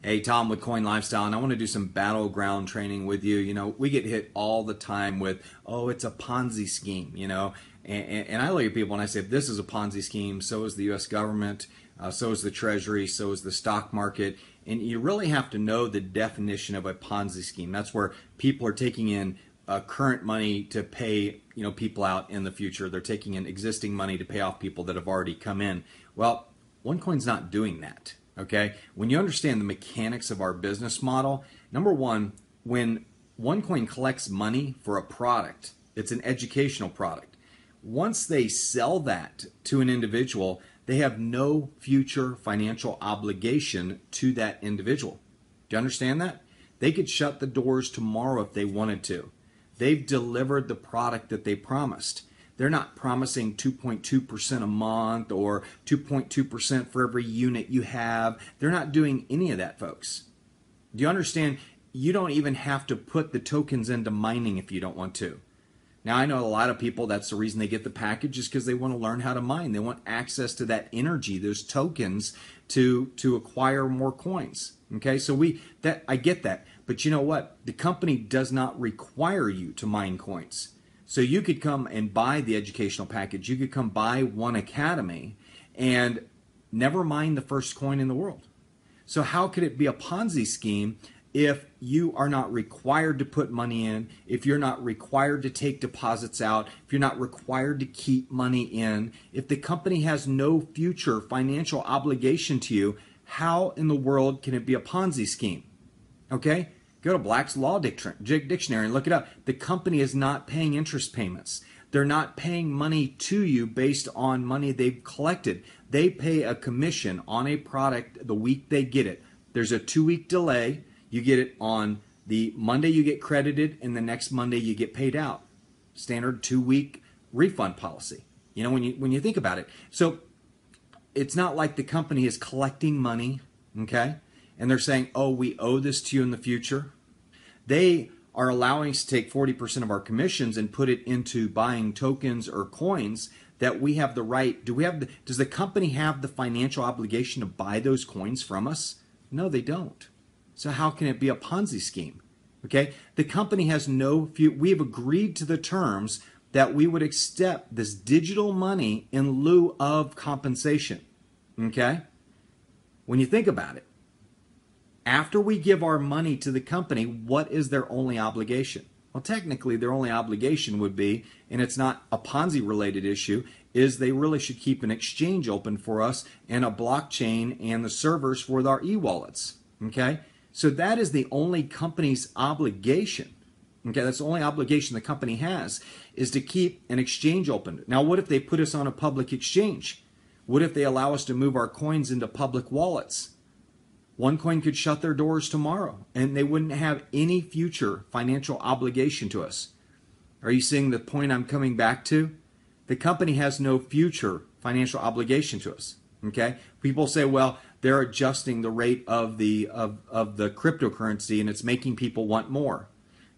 Hey, Tom with Coin Lifestyle, and I want to do some battleground training with you. We get hit all the time with, oh, it's a Ponzi scheme, and I look at people and I say, if this is a Ponzi scheme, so is the U.S. government, so is the Treasury, so is the stock market, and you really have to know the definition of a Ponzi scheme. That's where people are taking in current money to pay, people out in the future. They're taking in existing money to pay off people that have already come in. Well, OneCoin's not doing that. Okay, when you understand the mechanics of our business model, number one, when OneCoin collects money for a product, it's an educational product. Once they sell that to an individual, they have no future financial obligation to that individual. Do you understand that? They could shut the doors tomorrow if they wanted to. They've delivered the product that they promised. They're not promising 2.2% a month or 2.2% for every unit you have. They're not doing any of that, folks. Do you understand? You don't even have to put the tokens into mining if you don't want to. Now, I know a lot of people, that's the reason they get the package, is because they want to learn how to mine. They want access to that energy, those tokens, to acquire more coins. Okay, so I get that. But you know what? The company does not require you to mine coins. So you could come and buy the educational package. You could come buy One Academy and never mine the first coin in the world. So how could it be a Ponzi scheme if you are not required to put money in, if you're not required to take deposits out, if you're not required to keep money in, if the company has no future financial obligation to you, how in the world can it be a Ponzi scheme? Okay? Go to Black's Law Dictionary and look it up. The company is not paying interest payments. They're not paying money to you based on money they've collected. They pay a commission on a product the week they get it. There's a 2-week delay. You get it on the Monday you get credited, and the next Monday you get paid out. Standard 2-week refund policy. When you think about it. So it's not like the company is collecting money, okay? And they're saying, oh, we owe this to you in the future. They are allowing us to take 40% of our commissions and put it into buying tokens or coins that we have the right. Does the company have the financial obligation to buy those coins from us? No, they don't. So how can it be a Ponzi scheme? Okay? The company has we have agreed to the terms that we would accept this digital money in lieu of compensation. Okay? When you think about it, after we give our money to the company, what is their only obligation? Well, technically, their only obligation would be, and it's not a Ponzi-related issue, is they really should keep an exchange open for us and a blockchain and the servers for our e-wallets. Okay? So that is the only company's obligation. Okay? That's the only obligation the company has, is to keep an exchange open. Now, what if they put us on a public exchange? What if they allow us to move our coins into public wallets? OneCoin could shut their doors tomorrow, and they wouldn't have any future financial obligation to us. Are you seeing the point I'm coming back to? The company has no future financial obligation to us. Okay? People say, well, they're adjusting the rate of the cryptocurrency, and it's making people want more.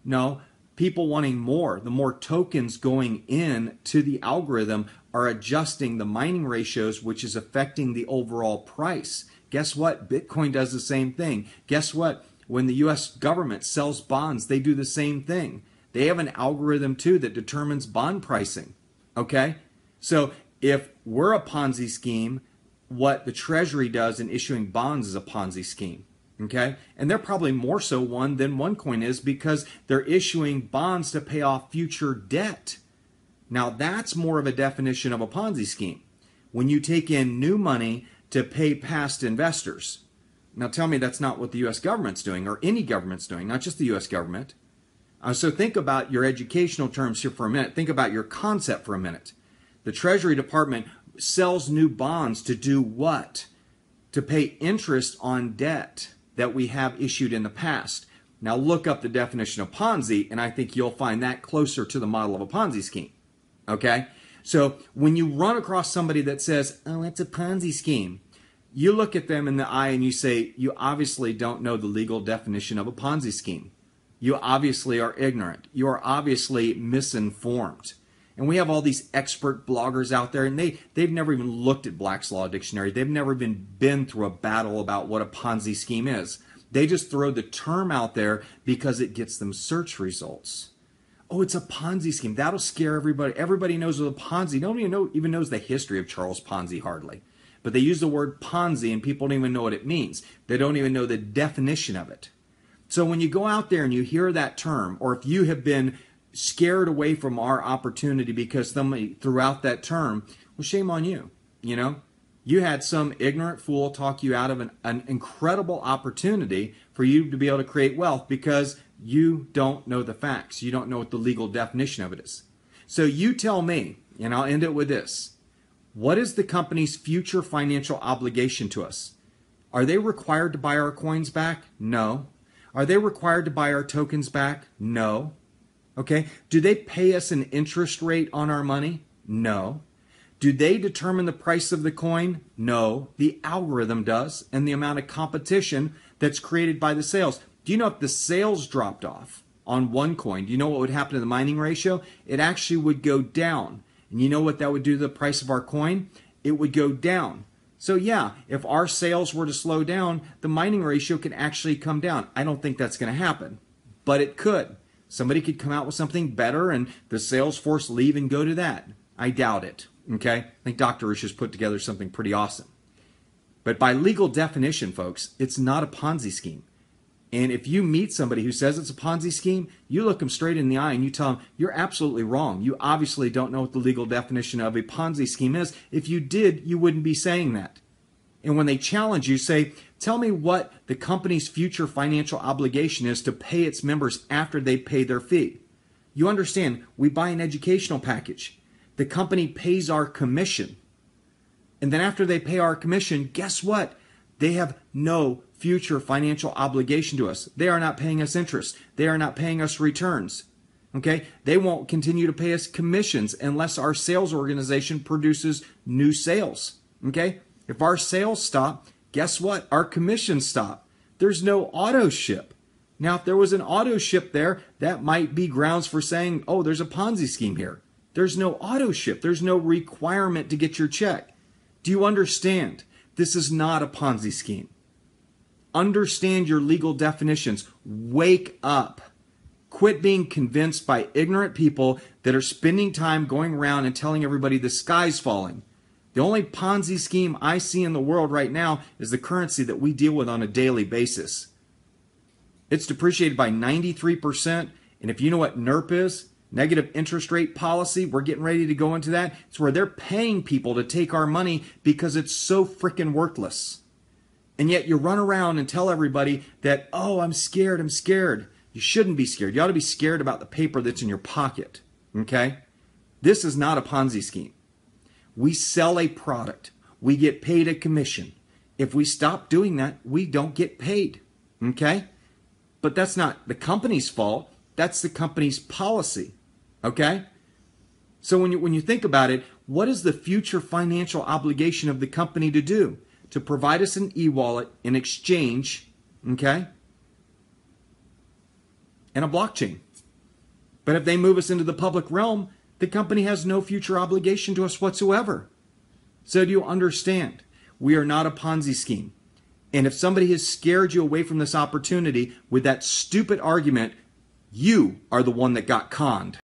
No, people wanting more, the more tokens going in to the algorithm are adjusting the mining ratios, which is affecting the overall price. Guess what? Bitcoin does the same thing. Guess what? When the U.S. government sells bonds, they do the same thing. They have an algorithm, too, that determines bond pricing. Okay? So if we're a Ponzi scheme, what the Treasury does in issuing bonds is a Ponzi scheme. Okay? And they're probably more so one than OneCoin is, because they're issuing bonds to pay off future debt. Now, that's more of a definition of a Ponzi scheme. When you take in new money to pay past investors. Now tell me that's not what the U.S. government's doing, or any government's doing, not just the U.S. government. So think about your educational terms here for a minute. Think about your concept for a minute. The Treasury Department sells new bonds to do what? To pay interest on debt that we have issued in the past. Now look up the definition of Ponzi, and I think you'll find that closer to the model of a Ponzi scheme. Okay? So when you run across somebody that says, oh, it's a Ponzi scheme, you look at them in the eye and you say, you obviously don't know the legal definition of a Ponzi scheme. You obviously are ignorant. You are obviously misinformed. And we have all these expert bloggers out there, and they've never even looked at Black's Law Dictionary. They've never even been through a battle about what a Ponzi scheme is. They just throw the term out there because it gets them search results. Oh, it's a Ponzi scheme. That'll scare everybody. Everybody knows what a Ponzi. Nobody even knows the history of Charles Ponzi, hardly. But they use the word Ponzi and people don't even know what it means. They don't even know the definition of it. So when you go out there and you hear that term, or if you have been scared away from our opportunity because somebody threw out that term, well, shame on you. You know, you had some ignorant fool talk you out of an incredible opportunity for you to be able to create wealth because you don't know the facts. You don't know what the legal definition of it is. So you tell me, and I'll end it with this. What is the company's future financial obligation to us? Are they required to buy our coins back? No. Are they required to buy our tokens back? No. Okay. Do they pay us an interest rate on our money? No. Do they determine the price of the coin? No. The algorithm does, and the amount of competition that's created by the sales. Do you know if the sales dropped off on OneCoin, do you know what would happen to the mining ratio? It actually would go down. And you know what that would do to the price of our coin? It would go down. So yeah, if our sales were to slow down, the mining ratio could actually come down. I don't think that's going to happen, but it could. Somebody could come out with something better and the sales force leave and go to that. I doubt it. Okay? I think Dr. Ruja's put together something pretty awesome. But by legal definition, folks, it's not a Ponzi scheme. And if you meet somebody who says it's a Ponzi scheme, you look them straight in the eye and you tell them, you're absolutely wrong. You obviously don't know what the legal definition of a Ponzi scheme is. If you did, you wouldn't be saying that. And when they challenge you, say, tell me what the company's future financial obligation is to pay its members after they pay their fee. You understand, we buy an educational package. The company pays our commission. And then after they pay our commission, guess what? They have no future financial obligation to us. They are not paying us interest. They are not paying us returns. Okay? They won't continue to pay us commissions unless our sales organization produces new sales. Okay? If our sales stop, guess what? Our commissions stop. There's no auto ship. Now, if there was an auto ship there, that might be grounds for saying, oh, there's a Ponzi scheme here. There's no auto ship. There's no requirement to get your check. Do you understand? This is not a Ponzi scheme. Understand your legal definitions. Wake up. Quit being convinced by ignorant people that are spending time going around and telling everybody the sky's falling. The only Ponzi scheme I see in the world right now is the currency that we deal with on a daily basis. It's depreciated by 93%. And if you know what NIRP is, negative interest rate policy, we're getting ready to go into that. It's where they're paying people to take our money because it's so freaking worthless. And yet you run around and tell everybody that, oh, I'm scared, I'm scared. You shouldn't be scared. You ought to be scared about the paper that's in your pocket. Okay? This is not a Ponzi scheme. We sell a product. We get paid a commission. If we stop doing that, we don't get paid. Okay? But that's not the company's fault. That's the company's policy. Okay? So when you think about it, what is the future financial obligation of the company to do? To provide us an e-wallet in exchange, okay, and a blockchain. But if they move us into the public realm, the company has no future obligation to us whatsoever. So do you understand? We are not a Ponzi scheme. And if somebody has scared you away from this opportunity with that stupid argument, you are the one that got conned.